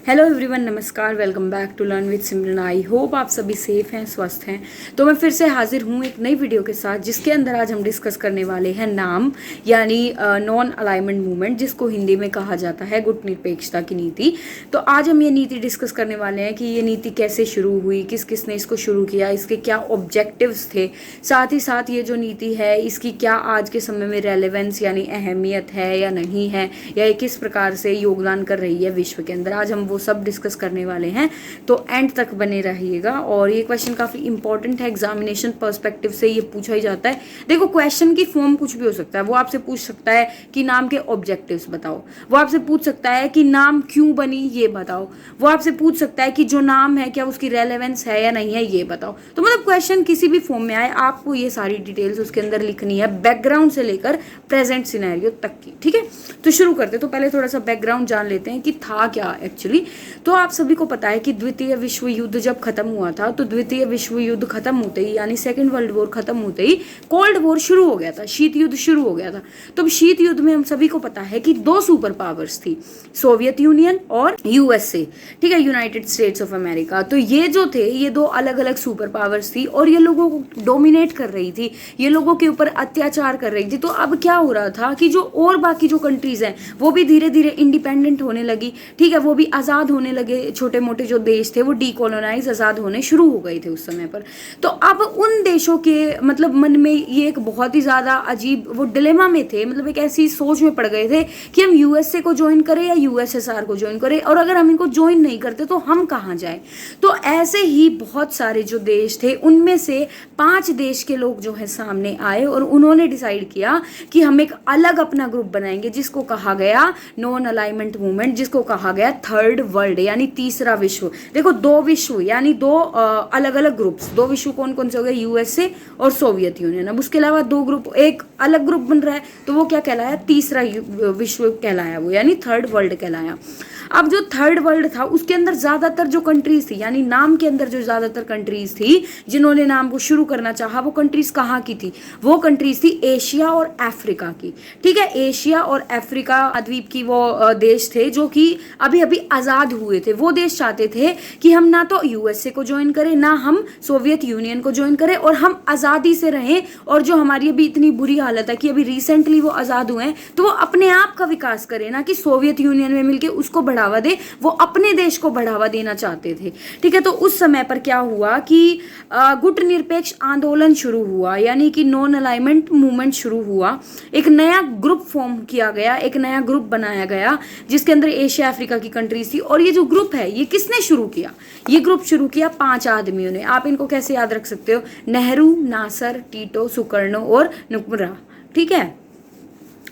Hello everyone, नमस्कार। Welcome back to learn with Simran. I hope आप सभी सेफ हैं, स्वस्थ हैं। तो मैं फिर से हाजिर हूँ एक नई वीडियो के साथ, जिसके अंदर आज हम डिस्कस करने वाले हैं नाम यानी नॉन अलाइनमेंट मूवमेंट, जिसको हिंदी में कहा जाता है गुट निरपेक्षता की नीति। तो आज हम ये नीति डिस्कस करने वाले हैं कि ये नीति कैसे शुरू हुई, किस किस ने इसको शुरू किया, इसके क्या ऑब्जेक्टिव्स थे, साथ ही साथ ये जो नीति है इसकी क्या आज के समय में रेलेवेंस यानी अहमियत है या नहीं है, या ये किस प्रकार से योगदान कर रही है विश्व के अंदर। आज हम वो सब डिस्कस करने वाले हैं, तो एंड तक बने रहिएगा। और ये क्वेश्चन काफी इंपॉर्टेंट है, एग्जामिनेशन पर्सपेक्टिव से ये पूछा ही जाता है। देखो, क्वेश्चन की फॉर्म कुछ भी हो सकता है। वो आपसे पूछ सकता है कि नाम के ऑब्जेक्टिव्स बताओ, वो आपसे पूछ सकता है कि नाम क्यों बनी ये बताओ, वो आपसे पूछ सकता है कि जो नाम है क्या उसकी रेलेवेंस है या नहीं है ये बताओ। तो मतलब क्वेश्चन किसी भी फॉर्म में आए, आपको ये सारी डिटेल्स उसके अंदर लिखनी है, बैकग्राउंड से लेकर प्रेजेंट सिनेरियो तक की। ठीक है, तो शुरू करते। तो पहले थोड़ा सा बैकग्राउंड जान लेते हैं कि था क्या एक्चुअली। तो आप सभी को पता है कि द्वितीय विश्व युद्ध जब खत्म हुआ था, तो द्वितीय विश्व युद्ध खत्म होते ही यानी सेकेंड वर्ल्ड वॉर खत्म होते ही कोल्ड वॉर शुरू हो गया था, शीत युद्ध शुरू हो गया था। तो शीत युद्ध में हम सभी को पता है कि दो सुपर पावर्स थी, सोवियत यूनियन और यूएसए। ठीक है, यूनाइटेड स्टेट्स ऑफ अमेरिका। तो ये जो थे, ये दो अलग अलग सुपर पावर्स थी और ये लोगों को डोमिनेट कर रही थी, ये लोगों के ऊपर अत्याचार कर रही थी। तो अब क्या हो रहा था कि जो और बाकी जो कंट्रीज हैं वो भी धीरे धीरे इंडिपेंडेंट होने लगी। ठीक है, वो भी आजाद होने लगे। छोटे मोटे जो देश थे वो डीकोलोनाइज, आजाद होने शुरू हो गए थे उस समय पर। तो अब उन देशों के मतलब मन में ये एक बहुत ही ज्यादा अजीब वो डिलेमा में थे, मतलब एक ऐसी सोच में पड़ गए थे कि हम यूएसए को ज्वाइन करें या यूएसएसआर को ज्वाइन करें, और अगर हम इनको ज्वाइन नहीं करते तो हम कहाँ जाए। तो ऐसे ही बहुत सारे जो देश थे, उनमें से 5 देश के लोग जो है सामने आए और उन्होंने डिसाइड किया कि हम एक अलग अपना ग्रुप बनाएंगे, जिसको कहा गया नॉन अलाइनमेंट मूवमेंट, जिसको कहा गया थर्ड वर्ल्ड यानी तीसरा विश्व। देखो, दो विश्व यानी दो अलग अलग ग्रुप्स। दो विश्व कौन कौन से हो गए? यूएसए और सोवियत यूनियन। अब उसके अलावा दो ग्रुप, एक अलग ग्रुप बन रहा है, तो वो क्या कहलाया? तीसरा विश्व कहलाया वो, यानी थर्ड वर्ल्ड कहलाया। अब जो थर्ड वर्ल्ड था उसके अंदर ज्यादातर जो कंट्रीज थी, यानी नाम के अंदर जो ज्यादातर कंट्रीज थी जिन्होंने नाम को शुरू करना चाहा, वो कंट्रीज कहाँ की थी? वो कंट्रीज थी एशिया और अफ्रीका की। ठीक है, एशिया और अफ्रीका द्वीप की वो देश थे जो कि अभी अभी आजाद हुए थे। वो देश चाहते थे कि हम ना तो यूएसए को ज्वाइन करें, ना हम सोवियत यूनियन को ज्वाइन करें, और हम आजादी से रहें। और जो हमारी अभी इतनी बुरी हालत है कि अभी रिसेंटली वो आजाद हुए हैं, तो वो अपने आप का विकास करें, ना कि सोवियत यूनियन में मिलकर उसको बढ़ावा दे। वो अपने देश को बढ़ावा देना चाहते थे। ठीक है, तो उस समय पर क्या हुआ कि गुट निरपेक्ष आंदोलन शुरू हुआ, यानी कि नॉन अलाइनमेंट मूवमेंट शुरू हुआ। एक नया ग्रुप फॉर्म किया गया, एक नया ग्रुप बनाया गया, जिसके अंदर एशिया अफ्रीका की कंट्रीज थी। और ये जो ग्रुप है ये किसने शुरू किया? ये ग्रुप शुरू किया 5 आदमियों ने। आप इनको कैसे याद रख सकते हो? नेहरू, नासर, टीटो, सुकर्णो और नुकमरा। ठीक है,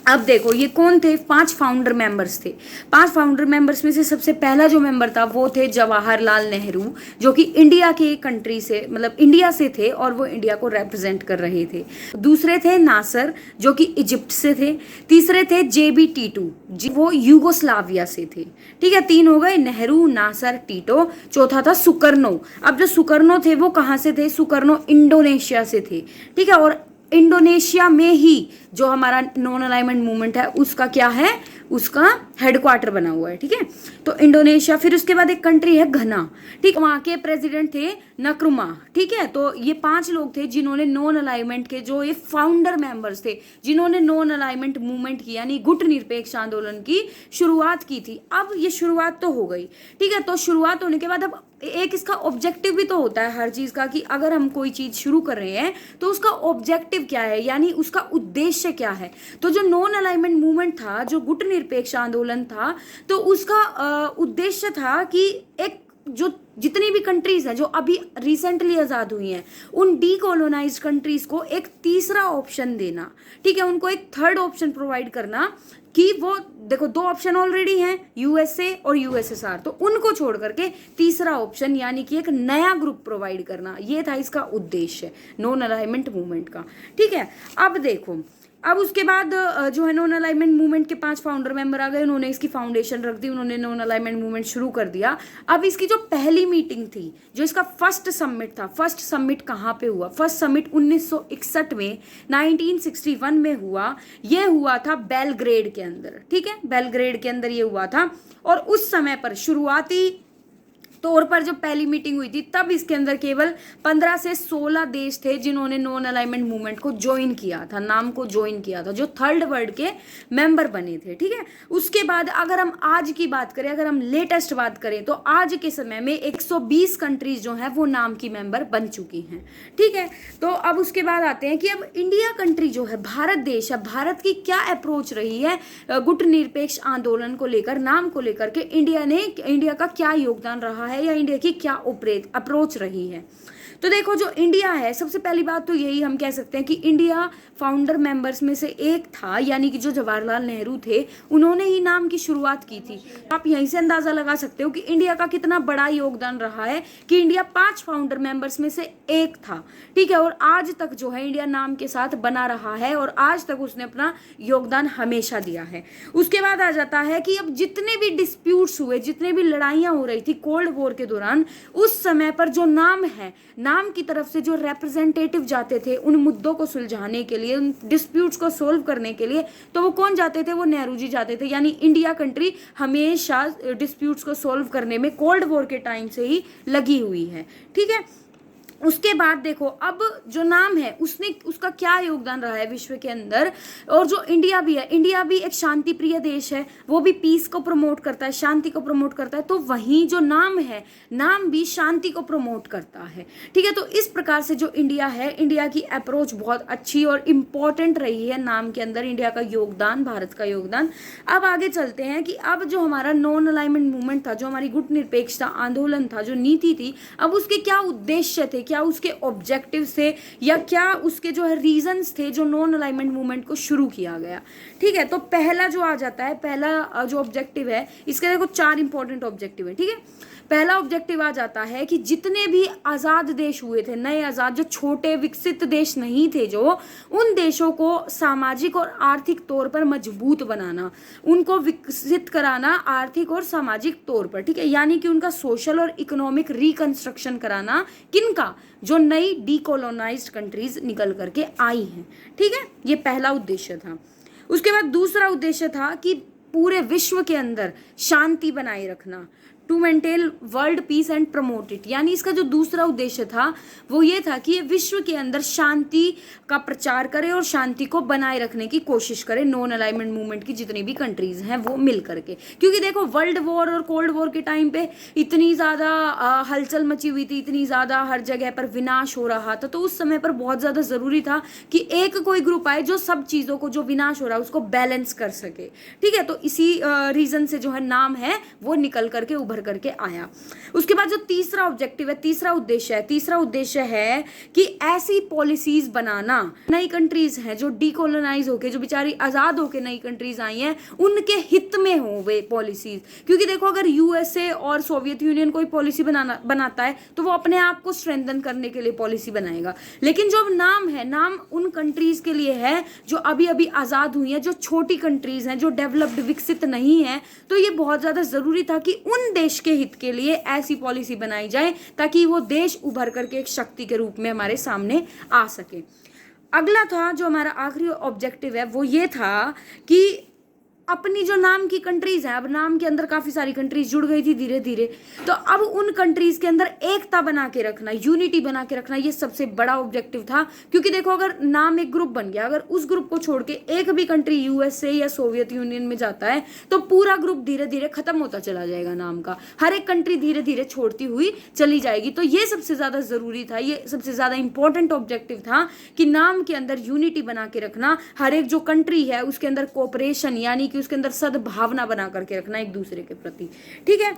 अब देखो ये कौन थे? 5 फाउंडर मेंबर्स थे। 5 फाउंडर मेंबर्स में से सबसे पहला जो मेंबर था वो थे जवाहरलाल नेहरू, जो कि इंडिया के कंट्री से, मतलब इंडिया से थे और वो इंडिया को रिप्रेजेंट कर रहे थे। दूसरे थे नासर, जो कि इजिप्ट से थे। तीसरे थे जेबी टीटू, वो यूगोस्लाविया से थे। ठीक है, 3 हो गए, नेहरू, नासर, टीटो। चौथा था सुकर्नो। अब जो सुकर्नो थे वो कहाँ से थे? सुकर्नो इंडोनेशिया से थे। ठीक है, और इंडोनेशिया में ही जो हमारा नॉन अलाइनमेंट मूवमेंट है उसका क्या है? उसका हेडक्वार्टर बना हुआ है। ठीक है, तो इंडोनेशिया। फिर उसके बाद एक कंट्री है घना। ठीक, वहां के प्रेसिडेंट थे नक्रुमा। ठीक है, तो ये 5 लोग थे जिन्होंने नॉन अलाइनमेंट के, जो ये फाउंडर मेंबर्स थे जिन्होंने नॉन अलाइनमेंट मूवमेंट की यानी गुट निरपेक्ष आंदोलन की शुरुआत की थी। अब ये शुरुआत तो हो गई। ठीक है, तो शुरुआत होने के बाद अब एक इसका ऑब्जेक्टिव भी तो होता है हर चीज का, कि अगर हम कोई चीज शुरू कर रहे हैं तो उसका ऑब्जेक्टिव क्या है, यानी उसका उद्देश्य क्या है। तो जो नॉन अलाइनमेंट मूवमेंट था, जो गुट निरपेक्ष आंदोलन था, तो उसका उद्देश्य था कि एक जो जितनी भी कंट्रीज हैं जो अभी रिसेंटली आजाद हुई हैं, उन डीकोलोनाइज्ड कंट्रीज को एक तीसरा ऑप्शन देना। ठीक है, उनको एक थर्ड ऑप्शन प्रोवाइड करना कि वो देखो 2 ऑप्शन ऑलरेडी हैं, यूएसए और यूएसएसआर, तो उनको छोड़ करके तीसरा ऑप्शन यानी कि एक नया ग्रुप प्रोवाइड करना, ये था इसका उद्देश्य नॉन अलाइनमेंट मूवमेंट का। ठीक है, अब देखो अब उसके बाद जो है नॉन अलाइनमेंट मूवमेंट के 5 फाउंडर मेंबर आ गए, उन्होंने इसकी फाउंडेशन रख दी, उन्होंने नॉन अलाइनमेंट मूवमेंट शुरू कर दिया। अब इसकी जो पहली मीटिंग थी, जो इसका फर्स्ट समिट था, फर्स्ट समिट कहाँ पे हुआ? फर्स्ट समिट 1961 में 1961 में हुआ। ये हुआ था बेलग्रेड के अंदर, ठीक है, बेलग्रेड के अंदर ये हुआ था। और उस समय पर शुरुआती तौर पर जब पहली मीटिंग हुई थी तब इसके अंदर केवल 15 से 16 देश थे जिन्होंने नॉन अलाइनमेंट मूवमेंट को ज्वाइन किया था, नाम को ज्वाइन किया था, जो थर्ड वर्ल्ड के मेंबर बने थे, ठीक है। उसके बाद अगर हम आज की बात करें, अगर हम लेटेस्ट बात करें, तो आज के समय में 120 कंट्रीज जो है वो नाम की मेंबर बन चुकी हैं, ठीक है। तो अब उसके बाद आते हैं कि अब इंडिया कंट्री जो है, भारत देश है, भारत की क्या अप्रोच रही है गुटनिरपेक्ष आंदोलन को लेकर, नाम को लेकर के इंडिया का क्या योगदान रहा है, या इंडिया की क्या अप्रोच रही है। तो देखो, जो इंडिया है, सबसे पहली बात तो यही हम कह सकते हैं कि इंडिया फाउंडर मेंबर्स में से एक था, यानी कि जो जवाहरलाल नेहरू थे उन्होंने ही नाम की शुरुआत की थी। आप यहीं से अंदाजा लगा सकते हो कि इंडिया का कितना बड़ा योगदान रहा है कि इंडिया 5 फाउंडर मेंबर्स में से एक था, ठीक है। और आज तक जो है इंडिया नाम के साथ बना रहा है और आज तक उसने अपना योगदान हमेशा दिया है। उसके बाद आ जाता है कि अब जितने भी डिस्प्यूट्स हुए, जितने भी लड़ाइयाँ हो रही थी कोल्ड वॉर के दौरान, उस समय पर जो नाम है, नाम की तरफ से जो रिप्रेजेंटेटिव जाते थे उन मुद्दों को सुलझाने के लिए, उन डिस्प्यूट्स को सोल्व करने के लिए, तो वो कौन जाते थे? वो नेहरू जी जाते थे। यानी इंडिया कंट्री हमेशा डिस्प्यूट्स को सोल्व करने में कोल्ड वॉर के टाइम से ही लगी हुई है, ठीक है। उसके बाद देखो, अब जो नाम है उसका क्या योगदान रहा है विश्व के अंदर। और जो इंडिया भी है, इंडिया भी एक शांति प्रिय देश है, वो भी पीस को प्रमोट करता है, शांति को प्रमोट करता है। तो वहीं जो नाम है, नाम भी शांति को प्रमोट करता है, ठीक है। तो इस प्रकार से जो इंडिया है, इंडिया की अप्रोच बहुत अच्छी और इम्पॉर्टेंट रही है नाम के अंदर, इंडिया का योगदान, भारत का योगदान। अब आगे चलते हैं कि अब जो हमारा नॉन अलाइनमेंट मूवमेंट था, जो हमारी गुटनिरपेक्षता आंदोलन था, जो नीति थी, अब उसके क्या उद्देश्य थे, क्या उसके ऑब्जेक्टिव्स थे, या क्या उसके जो है रीजंस थे जो नॉन अलाइनमेंट मूवमेंट को शुरू किया गया, ठीक है। तो पहला जो आ जाता है, पहला जो ऑब्जेक्टिव है, इसके देखो 4 इंपॉर्टेंट ऑब्जेक्टिव है, ठीक है। पहला ऑब्जेक्टिव आ जाता है कि जितने भी आज़ाद देश हुए थे, नए आज़ाद, जो छोटे विकसित देश नहीं थे, जो उन देशों को सामाजिक और आर्थिक तौर पर मजबूत बनाना, उनको विकसित कराना आर्थिक और सामाजिक तौर पर, ठीक है। यानी कि उनका सोशल और इकोनॉमिक रिकंस्ट्रक्शन कराना, किनका? जो नई डीकोलोनाइज्ड कंट्रीज निकल करके आई हैं, ठीक है। ये पहला उद्देश्य था। उसके बाद दूसरा उद्देश्य था कि पूरे विश्व के अंदर शांति बनाए रखना, to maintain world peace and promote it. यानी इसका जो दूसरा उद्देश्य था वो ये था कि ये विश्व के अंदर शांति का प्रचार करे और शांति को बनाए रखने की कोशिश करे, नॉन अलाइनमेंट मूवमेंट की जितनी भी कंट्रीज हैं वो मिल करके। क्योंकि देखो, वर्ल्ड वॉर और कोल्ड वॉर के टाइम पे इतनी ज़्यादा हलचल मची हुई थी, इतनी ज़्यादा हर जगह पर विनाश हो रहा था, तो उस समय पर बहुत ज़्यादा ज़रूरी था कि एक कोई ग्रुप आए जो सब चीज़ों को, जो विनाश हो रहा है उसको बैलेंस कर सके, ठीक है। तो इसी रीज़न से जो है नाम है वो निकल करके उभर करके आया। उसके बाद जो तीसरा ऑब्जेक्टिव है, तीसरा उद्देश्य है कि ऐसी पॉलिसीज बनाना, नई कंट्रीज हैं जो डीकोलोनाइज होके, जो बेचारी आजाद होके नई कंट्रीज आई हैं, उनके हित में हो वे पॉलिसीज। क्योंकि देखो, अगर यूएसए और सोवियत यूनियन कोई पॉलिसी बनाता है तो वो अपने आप को स्ट्रेंथन करने के लिए पॉलिसी बनाएगा, लेकिन जो नाम है, नाम उन कंट्रीज के लिए है जो अभी अभी आजाद हुई है, जो छोटी कंट्रीज हैं, जो डेवलप्ड विकसित नहीं है। तो ये बहुत ज्यादा जरूरी था कि उन देश के हित के लिए ऐसी पॉलिसी बनाई जाए ताकि वो देश उभर करके एक शक्ति के रूप में हमारे सामने आ सके। अगला था, जो हमारा आखिरी ऑब्जेक्टिव है, वो ये था कि अपनी जो नाम की कंट्रीज हैं, अब नाम के अंदर काफ़ी सारी कंट्रीज जुड़ गई थी धीरे धीरे, तो अब उन कंट्रीज के अंदर एकता बना के रखना, यूनिटी बना के रखना, ये सबसे बड़ा ऑब्जेक्टिव था। क्योंकि देखो, अगर नाम एक ग्रुप बन गया, अगर उस ग्रुप को छोड़ के एक भी कंट्री यूएसए या सोवियत यूनियन में जाता है तो पूरा ग्रुप धीरे धीरे खत्म होता चला जाएगा, नाम का हर एक कंट्री धीरे धीरे छोड़ती हुई चली जाएगी। तो ये सबसे ज़्यादा ज़रूरी था, ये सबसे ज़्यादा इंपॉर्टेंट ऑब्जेक्टिव था कि नाम के अंदर यूनिटी बना के रखना, हर एक जो कंट्री है उसके अंदर कोऑपरेशन, यानी कि उसके अंदर सद्भावना बना करके रखना एक दूसरे के प्रति, ठीक है।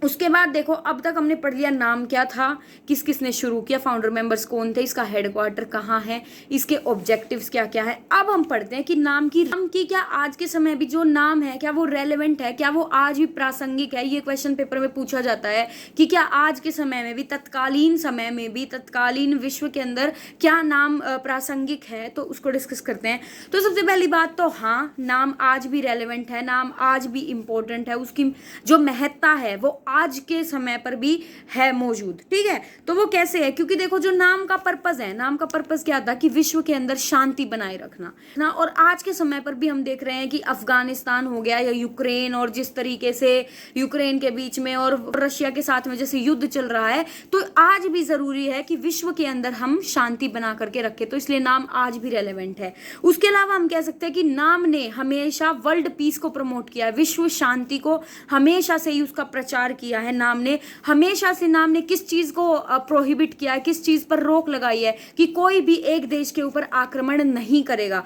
उसके बाद देखो, अब तक हमने पढ़ लिया नाम क्या था, किस किसने शुरू किया, फाउंडर मेंबर्स कौन थे, इसका हेडक्वार्टर कहाँ है, इसके ऑब्जेक्टिव्स क्या क्या है। अब हम पढ़ते हैं कि नाम की क्या आज के समय भी जो नाम है क्या वो रेलेवेंट है, क्या वो आज भी प्रासंगिक है। ये क्वेश्चन पेपर में पूछा जाता है कि क्या आज के समय में भी, तत्कालीन समय में भी, तत्कालीन विश्व के अंदर क्या नाम प्रासंगिक है, तो उसको डिस्कस करते हैं। तो सबसे पहली बात तो हाँ, नाम आज भी रेलेवेंट है, नाम आज भी इंपॉर्टेंट है, उसकी जो महत्ता है वो आज के समय पर भी है मौजूद। ठीक है, तो वो कैसे है, क्योंकि देखो जो नाम का पर्पस है, नाम का पर्पस क्या था कि विश्व के अंदर शांति बनाए रखना ना। और आज के समय पर भी हम देख रहे हैं कि अफगानिस्तान हो गया या यूक्रेन, और जिस तरीके से यूक्रेन के बीच में और रशिया के साथ में जैसे युद्ध चल रहा है, तो आज भी जरूरी है कि विश्व के अंदर हम शांति बना करके रखें, तो इसलिए नाम आज भी रेलेवेंट है। उसके अलावा हम कह सकते हैं कि नाम ने हमेशा वर्ल्ड पीस को प्रमोट किया है, विश्व शांति को हमेशा से ही उसका प्रचार किया है नाम ने। हमेशा से नाम ने किस चीज को प्रोहिबिट किया है, किस चीज पर रोक लगाई है कि कोई भी एक देश के ऊपर आक्रमण नहीं करेगा।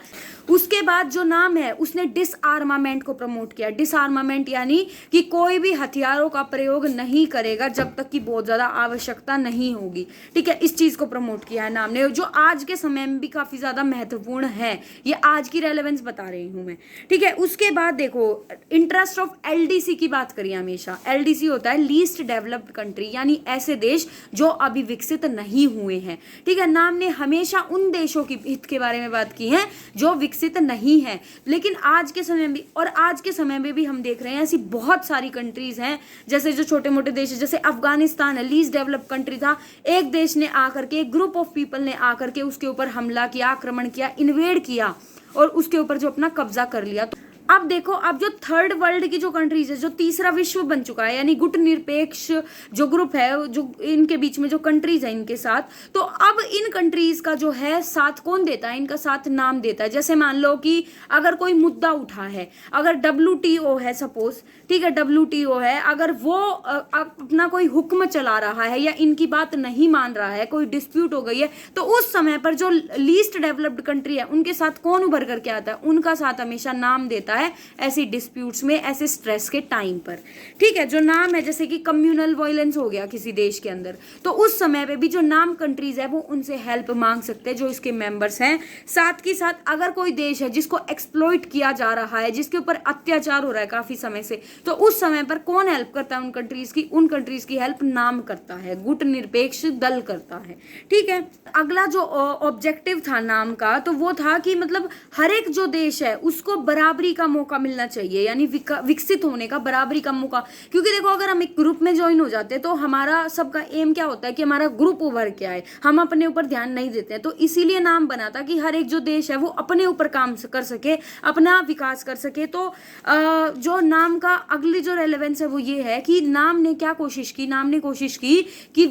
उसके बाद जो नाम है उसने डिसआर्मामेंट को प्रमोट किया। डिसआर्मामेंट यानी कि कोई भी हथियारों का प्रयोग नहीं करेगा जब तक कि बहुत ज्यादा आवश्यकता नहीं होगी। ठीक है, इस चीज को प्रमोट किया है नाम ने, जो आज के समय में भी काफी ज्यादा महत्वपूर्ण है। ये आज की रेलेवेंस बता रही हूं मैं। ठीक है, उसके बाद देखो इंटरेस्ट ऑफ एलडीसी की बात करिए हमेशा। एलडीसी होता है लीस्ट डेवलप्ड कंट्री, यानी ऐसे देश जो अभी विकसित नहीं हुए हैं। ठीक है, नाम ने हमेशा उन देशों की हित के बारे में बात की है जो विकसित नहीं है। लेकिन आज के समय में, और आज के समय में भी हम देख रहे हैं ऐसी बहुत सारी कंट्रीज हैं, जैसे जो छोटे मोटे देश है, जैसे अफगानिस्तान है, लीस्ट डेवलप्ड कंट्री था। एक देश ने आकर के, एक ग्रुप ऑफ पीपल ने आकर के उसके ऊपर हमला किया, आक्रमण किया, इन्वेड किया और उसके ऊपर जो अपना कब्जा कर लिया। तो अब देखो, अब जो थर्ड वर्ल्ड की जो कंट्रीज है, जो तीसरा विश्व बन चुका है, यानी गुटनिरपेक्ष जो ग्रुप है, जो इनके बीच में जो कंट्रीज है इनके साथ, तो अब इन कंट्रीज का जो है साथ कौन देता है, इनका साथ नाम देता है। जैसे मान लो कि अगर कोई मुद्दा उठा है, अगर WTO है सपोज, ठीक है, WTO है, अगर वो अपना कोई हुक्म चला रहा है या इनकी बात नहीं मान रहा है, कोई डिस्प्यूट हो गई है, तो उस समय पर जो लीस्ट डेवलप्ड कंट्री है उनके साथ कौन उभर करके आता है, उनका साथ हमेशा नाम देता है ऐसी डिस्प्यूट्स में, ऐसे स्ट्रेस के टाइम पर। ठीक है, जो नाम है, जैसे कि कम्युनल वायलेंस हो गया किसी देश के अंदर, तो उस समय पे भी जो नाम कंट्रीज है वो उनसे हेल्प मांग सकते हैं, जो इसके मेंबर्स हैं। साथ ही साथ अगर कोई देश है जिसको एक्सप्लॉइट किया जा रहा है, जिसके ऊपर अत्याचार हो रहा है काफी समय से, तो उस समय पर कौन हेल्प करता है उन कंट्रीज की, उन कंट्रीज की हेल्प नाम करता है, गुटनिरपेक्ष दल करता है। ठीक है, अगला जो ऑब्जेक्टिव था नाम का, तो वो था कि मतलब हर एक जो देश है उसको बराबरी का मौका मिलना चाहिए, यानी विकसित होने का बराबरी का मौका। क्योंकि देखो, अगर हम एक ग्रुप में ज्वाइन हो जाते हैं तो हमारा सबका एम क्या होता है कि हमारा ग्रुप उभर के आए, हम अपने ऊपर ध्यान नहीं देते हैं। तो इसीलिए नाम बना था कि हर एक जो देश है वो अपने ऊपर काम कर सके, अपना विकास कर सके। तो जो नाम का अगली जो रेलेवेंस है वो ये है कि नाम ने क्या कोशिश की, नाम ने कोशिश की कि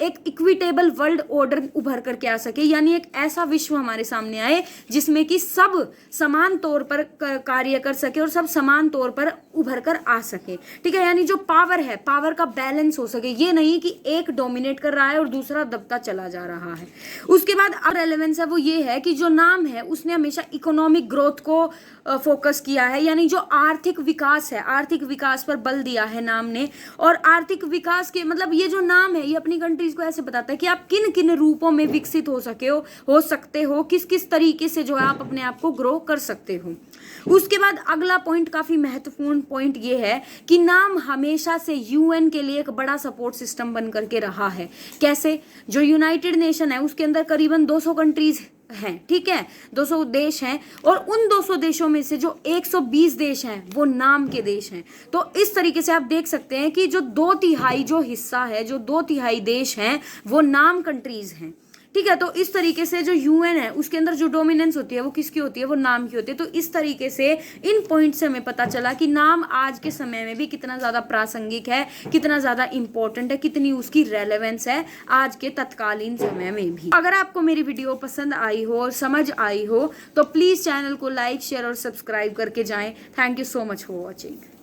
एक इक्विटेबल वर्ल्ड ऑर्डर उभर करके आ सके, यानी एक ऐसा विश्व हमारे सामने आए जिसमें कि सब समान तौर पर कार्य कर सके और सब समान तौर पर उभर कर आ सके। ठीक है, यानी जो पावर है, पावर का बैलेंस हो सके, ये नहीं कि एक डोमिनेट कर रहा है और दूसरा दबता चला जा रहा है। उसके बाद अब रेलेवेंस है वो ये है कि जो नाम है उसने हमेशा इकोनॉमिक ग्रोथ को फोकस किया है, यानी जो आर्थिक विकास है, आर्थिक विकास पर बल दिया है नाम ने। और आर्थिक विकास के मतलब ये जो नाम है ये अपनी कंट्रीज को ऐसे बताता है कि आप किन किन रूपों में विकसित हो सकते हो, किस किस तरीके से जो है आप अपने आप को ग्रो कर सकते हो। उसके बाद अगला पॉइंट, काफी महत्वपूर्ण पॉइंट ये है कि नाम हमेशा से UN के लिए एक बड़ा सपोर्ट सिस्टम बन करके रहा है। कैसे? जो यूनाइटेड नेशन है उसके अंदर करीबन 200 कंट्रीज हैं, ठीक है, 200 देश हैं, और उन 200 देशों में से जो 120 देश हैं वो नाम के देश हैं। तो इस तरीके से आप देख सकते हैं कि जो 2/3 जो हिस्सा है, जो 2/3 देश हैं वो नाम कंट्रीज हैं। ठीक है, तो इस तरीके से जो UN है उसके अंदर जो डोमिनेंस होती है वो किसकी होती है, वो नाम की होती है। तो इस तरीके से इन पॉइंट से हमें पता चला कि नाम आज के समय में भी कितना ज्यादा प्रासंगिक है, कितना ज्यादा इंपॉर्टेंट है, कितनी उसकी रेलेवेंस है आज के तत्कालीन समय में भी। अगर आपको मेरी वीडियो पसंद आई हो और समझ आई हो तो प्लीज चैनल को लाइक, शेयर और सब्सक्राइब करके जाएं। Thank you so much for watching.